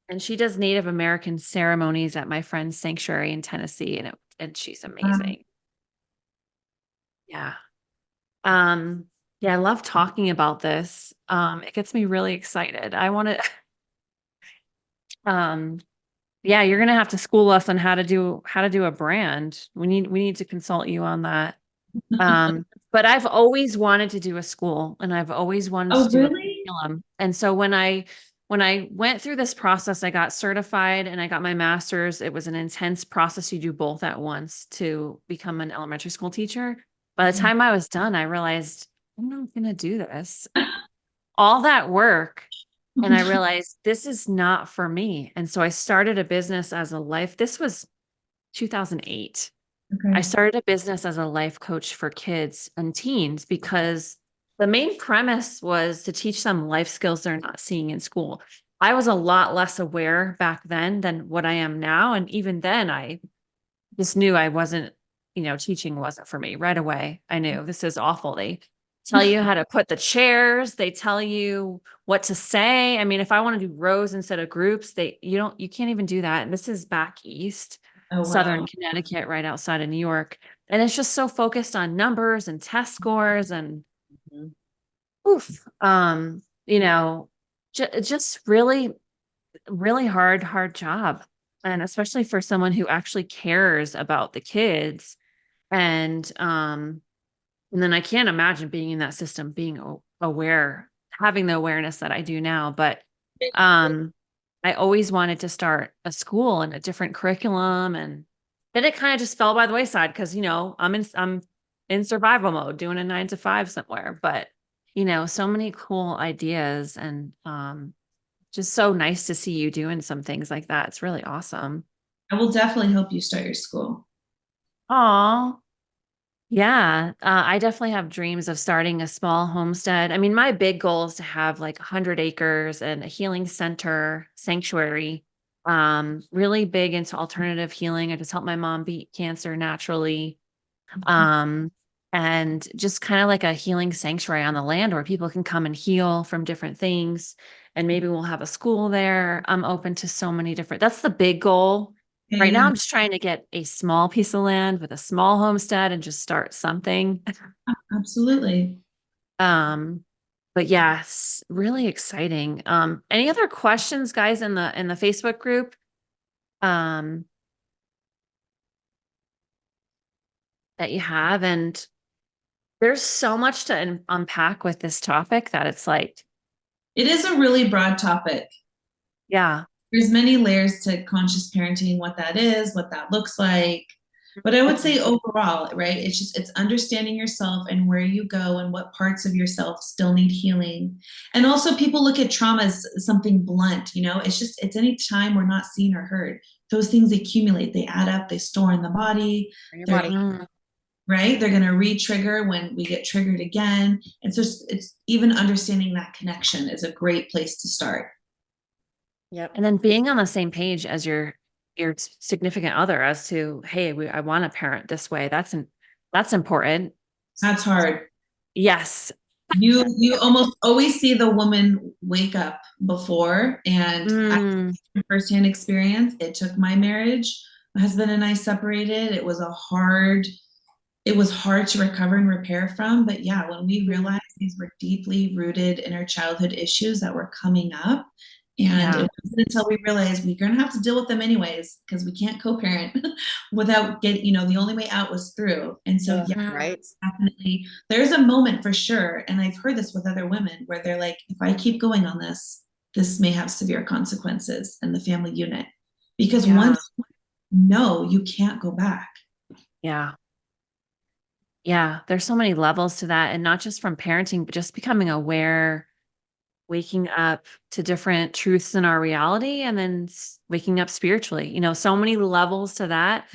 And she does Native American ceremonies at my friend's sanctuary in Tennessee, and she's amazing. Yeah. Yeah, I love talking about this. It gets me really excited. I want to yeah, you're gonna have to school us on how to do a brand. We need to consult you on that. But I've always wanted to do a school, and I've always wanted to Oh, do a really? curriculum. And so when I went through this process, I got certified and I got my master's. It was an intense process. You do both at once to become an elementary school teacher. By the time I was done, I realized I'm not gonna do this. All that work. And I realized this is not for me. And so I started a business as a life. This was 2008. I Okay. started a business as a life coach for kids and teens because the main premise was to teach them life skills they're not seeing in school. I was a lot less aware back then than what I am now. And even then, I just knew I wasn't, teaching wasn't for me right away. I knew this is awful. They tell you how to put the chairs. They tell you what to say. I mean, if I want to do rows instead of groups, you can't even do that. And this is back east, Oh, Southern wow. Connecticut, right outside of New York. And it's just so focused on numbers and test scores and Mhm. oof, just really, really hard job. And especially for someone who actually cares about the kids. And then I can't imagine being in that system, being aware, having the awareness that I do now. But I always wanted to start a school and a different curriculum, and then it kind of just fell by the wayside because I'm in survival mode, doing a 9 to 5 somewhere. But so many cool ideas, and just so nice to see you doing some things like that. It's really awesome. I will definitely help you start your school. Aw. Yeah, I definitely have dreams of starting a small homestead. I mean, my big goal is to have like 100 acres and a healing center, sanctuary. Really big into alternative healing. I just helped my mom beat cancer naturally. Um, and just kind of like a healing sanctuary on the land where people can come and heal from different things. And maybe we'll have a school there. I'm open to so many different, that's the big goal. Right now, Yeah, I'm just trying to get a small piece of land with a small homestead and just start something. absolutely. Um, but yes, really exciting. Any other questions, guys, in the Facebook group? Um, that you have, and there's so much to unpack with this topic that it's like, It is a really broad topic. yeah. There's many layers to conscious parenting, what that is, what that looks like. But I would say overall, right? It's understanding yourself and where you go and what parts of yourself still need healing. And also people look at trauma as something blunt, it's any time we're not seen or heard. Those things accumulate, they add up, they store in the body. Your They're body. right? They're going to re-trigger when we get triggered again. And so it's even understanding that connection is a great place to start. Yep. And then being on the same page as your significant other as to, hey, I want to parent this way. That's important. That's hard. Yes. You almost always see the woman wake up before, and I Mm, have firsthand experience. It took my marriage. My husband and I separated. It was hard to recover and repair from. But yeah, when we realized these were deeply rooted in our childhood issues that were coming up, And Yeah. it wasn't until we realized we're going to have to deal with them anyways, because we can't co-parent without getting, the only way out was through. And so, Ugh, yeah, right. definitely, there's a moment for sure. And I've heard this with other women where they're like, if I keep going on this may have severe consequences in the family unit. Because Yeah. once no, you can't go back. Yeah. Yeah. There's so many levels to that. And not just from parenting, but just becoming aware, waking up to different truths in our reality, and then waking up spiritually, so many levels to that.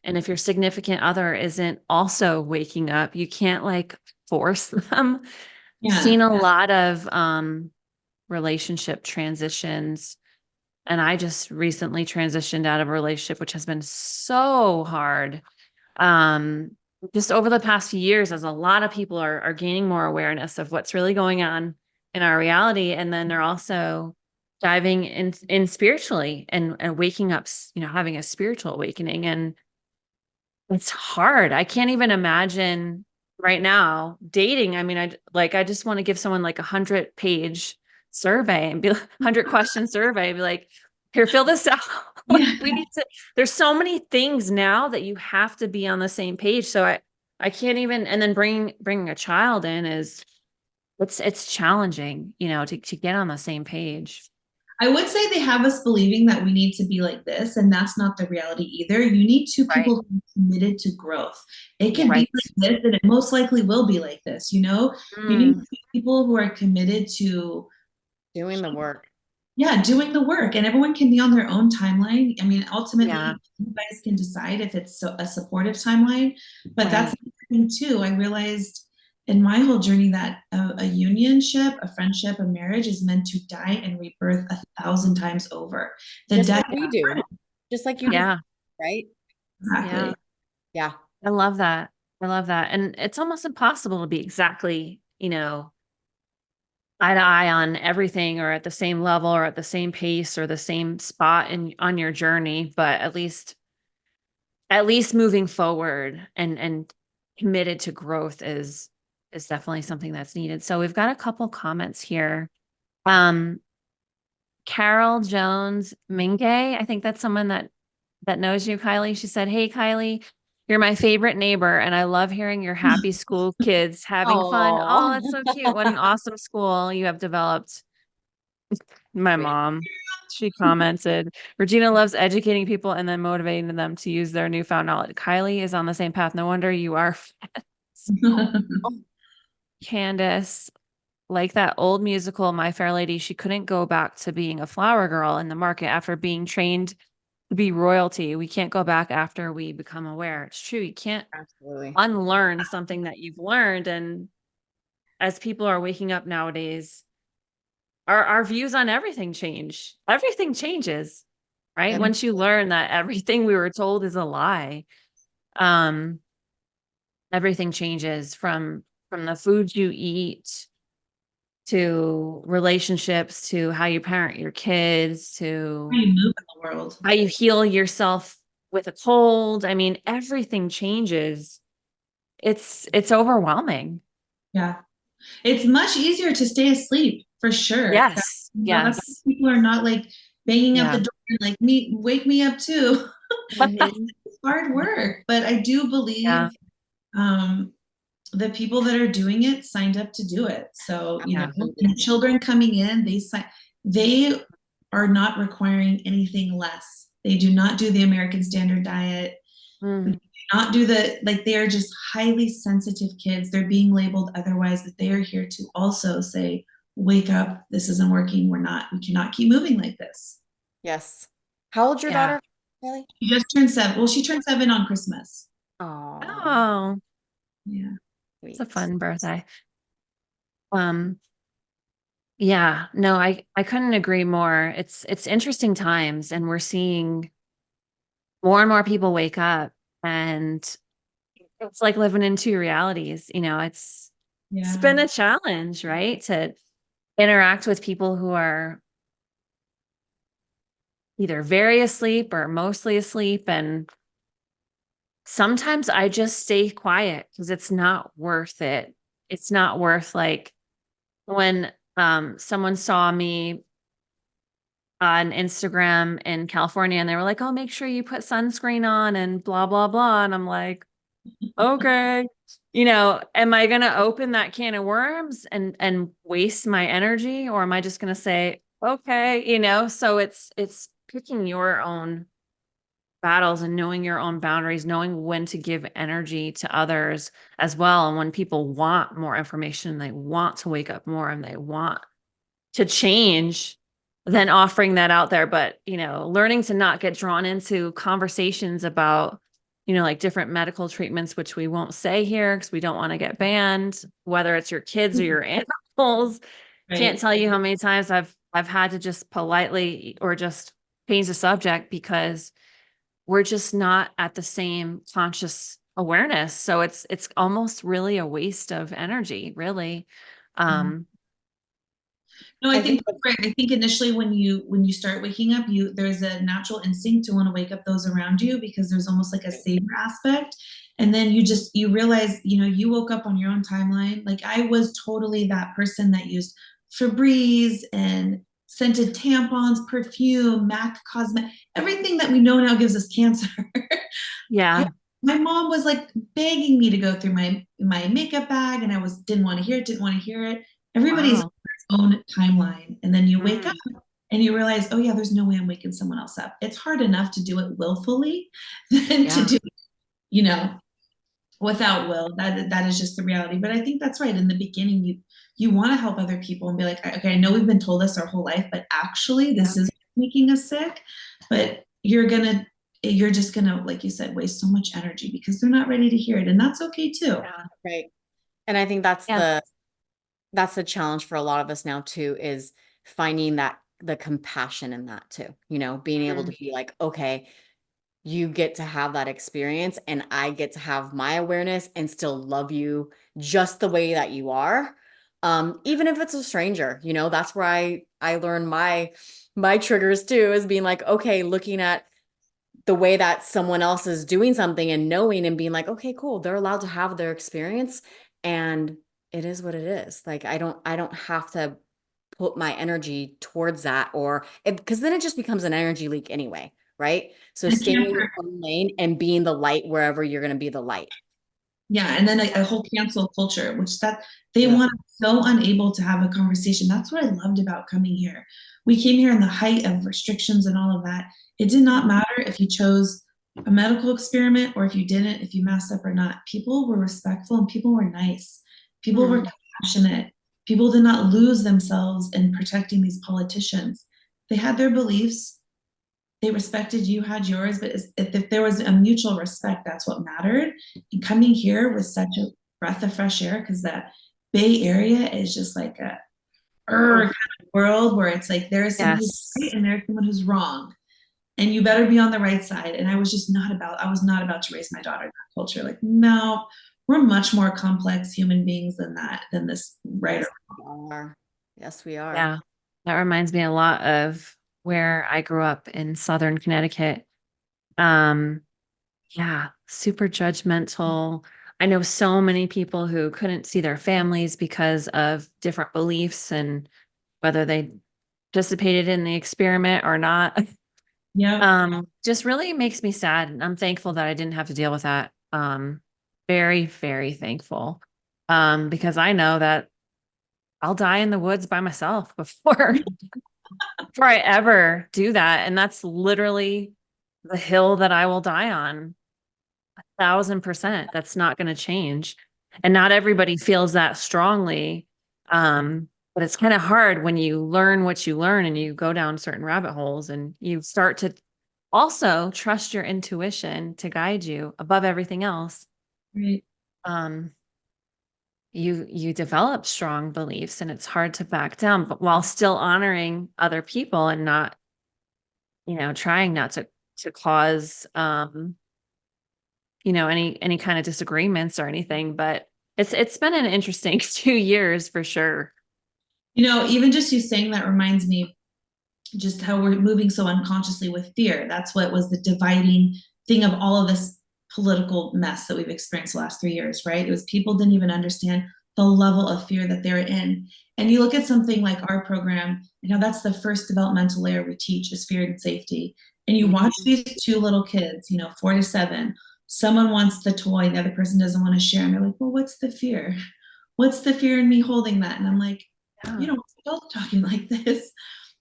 And if your significant other isn't also waking up, you can't like force them. Yeah. Seen a lot of relationship transitions. And I just recently transitioned out of a relationship, which has been so hard. Um, just over the past few years, as a lot of people are gaining more awareness of what's really going on in our reality. And then they're also diving in spiritually and waking up, having a spiritual awakening. And it's hard. I can't even imagine right now dating. I mean, I just want to give someone like 100-page survey and be like 100-question survey, and be like, here, fill this out. Like, Yeah. we need to, there's so many things now that you have to be on the same page. So I can't even, and then bringing a child in it's challenging, to get on the same page. I would say they have us believing that we need to be like this, and that's not the reality either. You need two Right. people who are committed to growth. It can Right. be like this, and it most likely will be like this. You need two people who are committed to Doing the work. doing the work, and everyone can be on their own timeline. I mean, ultimately, Yeah. you guys can decide if it's a supportive timeline, but that's Right. the thing too. I realized in my whole journey that a unionship, a friendship, a marriage is meant to die and rebirth 1,000 times over. The Just death, like we do. Just like you do, Yeah. right? exactly. Yeah. Yeah. I love that. I love that. And it's almost impossible to be exactly, eye to eye on everything, or at the same level, or at the same pace, or the same spot on your journey, but at least moving forward and committed to growth is definitely something that's needed. So we've got a couple comments here. Um, Carol Jones Mingay, I think that's someone that knows you, Kylie. She said, "Hey, Kylie, you're my favorite neighbor, and I love hearing your happy school kids having fun." Oh, Oh. that's so cute. What an awesome school you have developed. My mom, she commented, "Regina loves educating people and then motivating them to use their newfound knowledge. Kylie is on the same path. No wonder you are friends." Candace, like that old musical, My Fair Lady, she couldn't go back to being a flower girl in the market after being trained to be royalty. We can't go back after we become aware. It's true. You can't Absolutely. unlearn something that you've learned. And as people are waking up nowadays, our views on everything change. Everything changes, right? Yep. Once you learn that everything we were told is a lie, um, everything changes from the foods you eat to relationships, to how you parent your kids, How to you move in the world. how you heal yourself with a cold. I mean, everything changes. It's overwhelming. Yeah. It's much easier to stay asleep for sure. Yes. That's why Yes. people are not like banging up Yeah. the door and like wake me up too. Mhm. It's hard work, but I do Yeah. believe um, the people that are doing it signed up to do it. So, Yeah. and children coming in, they are not requiring anything less. They do not do the American Standard Diet. Mm. Not do they are just highly sensitive kids. They're being labeled otherwise, but they are here to also say, wake up, this isn't working. We cannot keep moving like this. Yes. How old's your Yeah. daughter, Kelly? She just turned 7. Well, she turned 7 on Christmas. Oh, Oh, Yeah. it's a sweet. fun birthday. Um, yeah, no, I couldn't agree more. It's interesting times, and we're seeing more and more people wake up, and it's like living in two realities. It's Yeah. been a challenge, right? To interact with people who are either very asleep or mostly asleep. And sometimes I just stay quiet because it's not worth it. It's not worth, like, when someone saw me on Instagram in California, and they were like, "Oh, make sure you put sunscreen on and blah, blah, blah." And I'm like, okay, am I going to open that can of worms and waste my energy, or am I just going to say, okay, so it's picking your own battles and knowing your own boundaries, knowing when to give energy to others as well. And when people want more information, they want to wake up more and they want to change, then offering that out there. But, learning to not get drawn into conversations about, like different medical treatments, which we won't say here because we don't want to get banned, whether it's your kids or your animals. Can't Right. tell you how many times I've had to just politely or just change the subject because we're just not at the same conscious awareness. So it's almost really a waste of energy, really. Um, No, I I think think that's right. I think initially when you start waking up, there's a natural instinct to want to wake up those around you because there's almost like a savior aspect. And then you realize, you woke up on your own timeline. Like I was totally that person that used Febreze and scented tampons, perfume, MAC cosmetic, everything that we know now gives us cancer. yeah. My mom was like begging me to go through my makeup bag, and I didn't want to hear it, didn't want to hear it. Everybody's Wow. own timeline. And then you wake up Mm, and you realize, oh yeah, there's no way I'm waking someone else up. It's hard enough to do it willfully than to yeah. do it, you know, without will. That is just the reality. But I think that's right. In the beginning, you want to help other people and be like, okay, I know we've been told this our whole life, but actually this is making us sick. But you're just gonna, like you said, waste so much energy because they're not ready to hear it. And that's okay too. Yeah. right. And I think that's Yeah. the challenge for a lot of us now too, is finding the compassion in that too, being able to Mm, be like, okay, you get to have that experience and I get to have my awareness and still love you just the way that you are. Even if it's a stranger, that's where I learn my triggers too, is being like, okay, looking at the way that someone else is doing something and knowing and being like, okay, cool, they're allowed to have their experience and it is what it is. Like I don't have to put my energy towards that, or because then it just becomes an energy leak anyway, right? So And staying in cancer. your own lane and being the light wherever you're going to be the light. Yeah, and then a whole cancel culture, which that they Yeah. want so unable to have a conversation. That's what I loved about coming here. We came here in the height of restrictions and all of that. It did not matter if you chose a medical experiment or if you didn't, if you messed up or not. People were respectful and people were nice. People were mm, compassionate. People did not lose themselves in protecting these politicians. They had their beliefs, they respected you had yours, but if there was a mutual respect, that's what mattered. And coming here was such a breath of fresh air because that Bay Area is just like a oh, kind of world where it's like there is someone who's right yes. and there's someone who's wrong, and you better be on the right side. And I was not about to raise my daughter in that culture. Like, no, we're much more complex human beings than this right or Yes, we are. Yes, we are. Yeah. That reminds me a lot of where I grew up in Southern Connecticut. Um, yeah, super judgmental. I know so many people who couldn't see their families because of different beliefs and whether they participated in the experiment or not. yeah. Just really makes me sad. And I'm thankful that I didn't have to deal with that. Very, very thankful. Because I know that I'll die in the woods by myself before I ever do that. And that's literally the hill that I will die on. 1,000%. That's not going to change. And not everybody feels that strongly. But it's kind of hard when you learn what you learn and you go down certain rabbit holes and you start to also trust your intuition to guide you above everything else. Right. Um, you develop strong beliefs and it's hard to back down, but while still honoring other people and not, trying not to cause any kind of disagreements or anything. But it's been an interesting 2 years for sure. Even just you saying that reminds me just how we're moving so unconsciously with fear. That's what was the dividing thing of all of this political mess that we've experienced the last 3 years, right? It was people didn't even understand the level of fear that they're in. And you look at something like our program, that's the first developmental layer we teach is fear and safety. And you watch these two little kids, 4 to 7, someone wants the toy, the other person doesn't want to share. And they're like, well, what's the fear? What's the fear in me holding that? And I'm like, adults talking like this.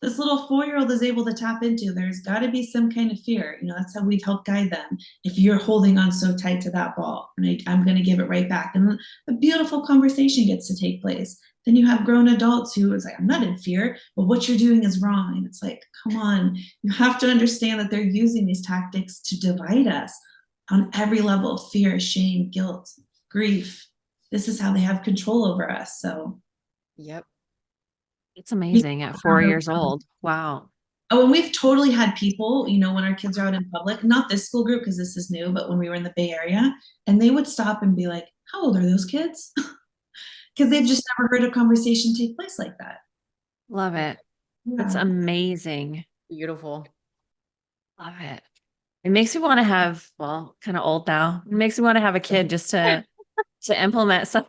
This little 4-year-old is able to tap into, there's got to be some kind of fear. That's how we've helped guide them. If you're holding on so tight to that ball, and I'm going to give it right back. And a beautiful conversation gets to take place. Then you have grown adults who is like, I'm not in fear, but what you're doing is wrong. And it's like, come on, you have to understand that they're using these tactics to divide us on every level of fear, shame, guilt, grief. This is how they have control over us. So, Yep. It's amazing at 4 years old. Wow. Oh, and we've totally had people, when our kids are out in public, not this school group because this is new, but when we were in the Bay Area, and they would stop and be like, how old are those kids? Because they've just never heard a conversation take place like that. Love it. Yeah. That's amazing. Beautiful. Love it. It makes me want to have, well, kind of old now. It makes me want to have a kid just to implement stuff.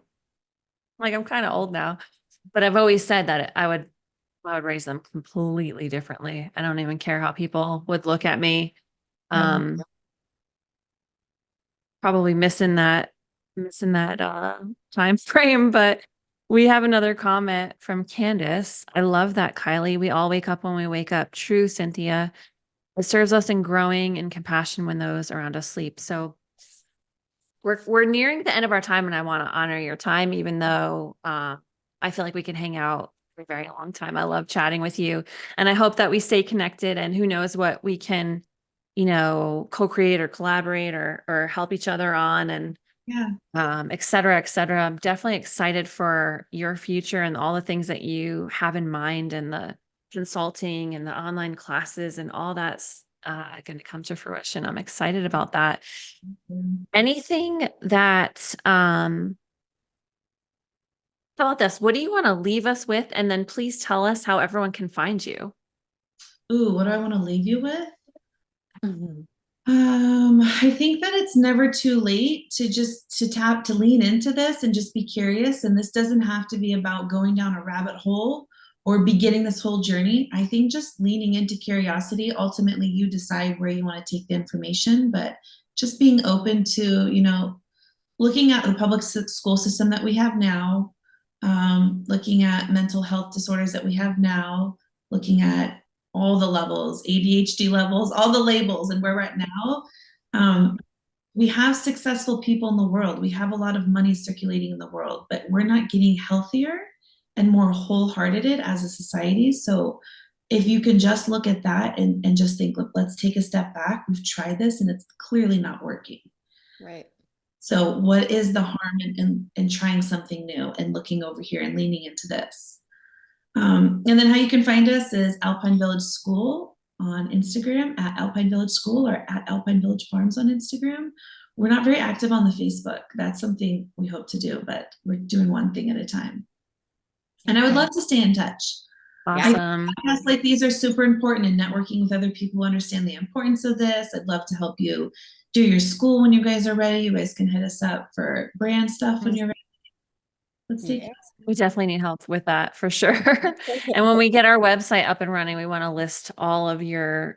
Like I'm kind of old now, but I've always said that I would raise them completely differently. I don't even care how people would look at me. Probably missing that time frame, but we have another comment from Candace. I love that, Kiely. We all wake up when we wake up. True, Cynthia. It serves us in growing in compassion when those around us sleep. So we're nearing the end of our time, and I want to honor your time, even though I feel like we can hang out for a very long time. I love chatting with you, and I hope that we stay connected, and who knows what we can, co-create or collaborate or help each other on, and et cetera, et cetera. I'm definitely excited for your future and all the things that you have in mind, and the consulting and the online classes and all that's going to come to fruition. I'm excited about that. Anything that, how about this? What do you want to leave us with? And then please tell us how everyone can find you. Ooh, what do I want to leave you with? I think that it's never too late to lean into this and just be curious. And this doesn't have to be about going down a rabbit hole or beginning this whole journey. I think just leaning into curiosity, ultimately you decide where you want to take the information, but just being open to, looking at the public school system that we have now, looking at mental health disorders that we have now, looking at all the levels, ADHD levels, all the labels, and where we're at now. We have successful people in the world. We have a lot of money circulating in the world, but we're not getting healthier and more wholehearted as a society. So if you can just look at that and just think, look, let's take a step back. We've tried this and it's clearly not working. Right. So what is the harm in trying something new and looking over here and leaning into this? And then how you can find us is Alpine Village School on Instagram, at Alpine Village School, or at Alpine Village Farms on Instagram. We're not very active on the Facebook. That's something we hope to do, but we're doing one thing at a time. And I would love to stay in touch. Awesome. Podcasts like these are super important, and networking with other people who understand the importance of this. I'd love to help you do your school when you guys are ready. You guys can hit us up for brand stuff when you're ready. Let's take it. We definitely need help with that for sure. And when we get our website up and running, we want to list all of your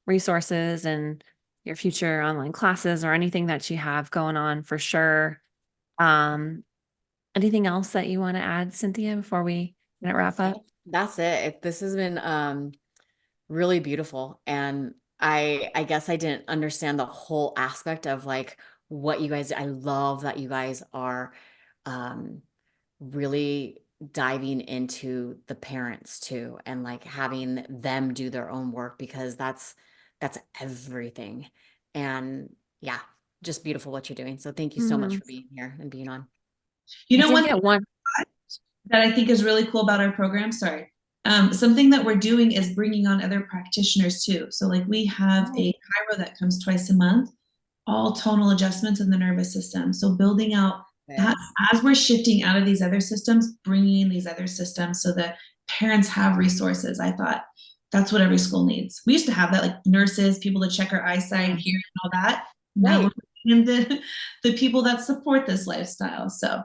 resources and your future online classes or anything that you have going on for sure. Anything else that you want to add, Cynthia, before we wrap up? That's it. This has been really beautiful. And I guess I didn't understand the whole aspect of like what you guys, I love that you guys are really diving into the parents too, and like having them do their own work, because that's everything. And yeah, just beautiful what you're doing. So thank you so much for being here and being on. One that I think is really cool about our program, something that we're doing is bringing on other practitioners too. So like we have a chiro that comes twice a month, all tonal adjustments in the nervous system. So building out that as we're shifting out of these other systems, bringing in these other systems so that parents have resources. I thought that's what every school needs. We used to have that, like nurses, people to check our eyesight, hearing, and all that. Now we're bringing in the people that support this lifestyle. So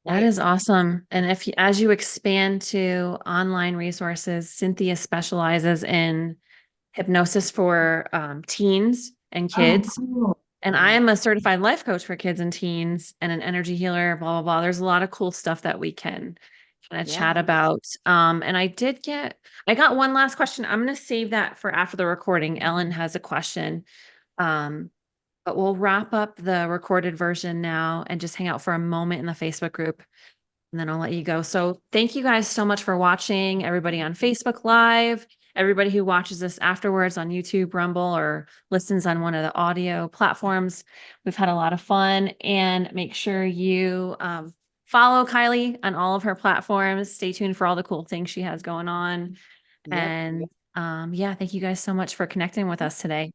That is awesome. And if you, as you expand to online resources, Cynthia specializes in hypnosis for teens and Oh, kids. cool. And I am a certified life coach for kids and teens and an energy healer, blah, blah, blah. There's a lot of cool stuff that we can kind of Yeah. chat about. And I got one last question. I'm going to save that for after the recording. Ellen has a question. But we'll wrap up the recorded version now and just hang out for a moment in the Facebook group. And then I'll let you go. So thank you guys so much for watching, everybody on Facebook Live, everybody who watches this afterwards on YouTube, Rumble, or listens on one of the audio platforms. We've had a lot of fun, and make sure you follow Kiely on all of her platforms. Stay tuned for all the cool things she has going on. Yep. And yeah, thank you guys so much for connecting with us today.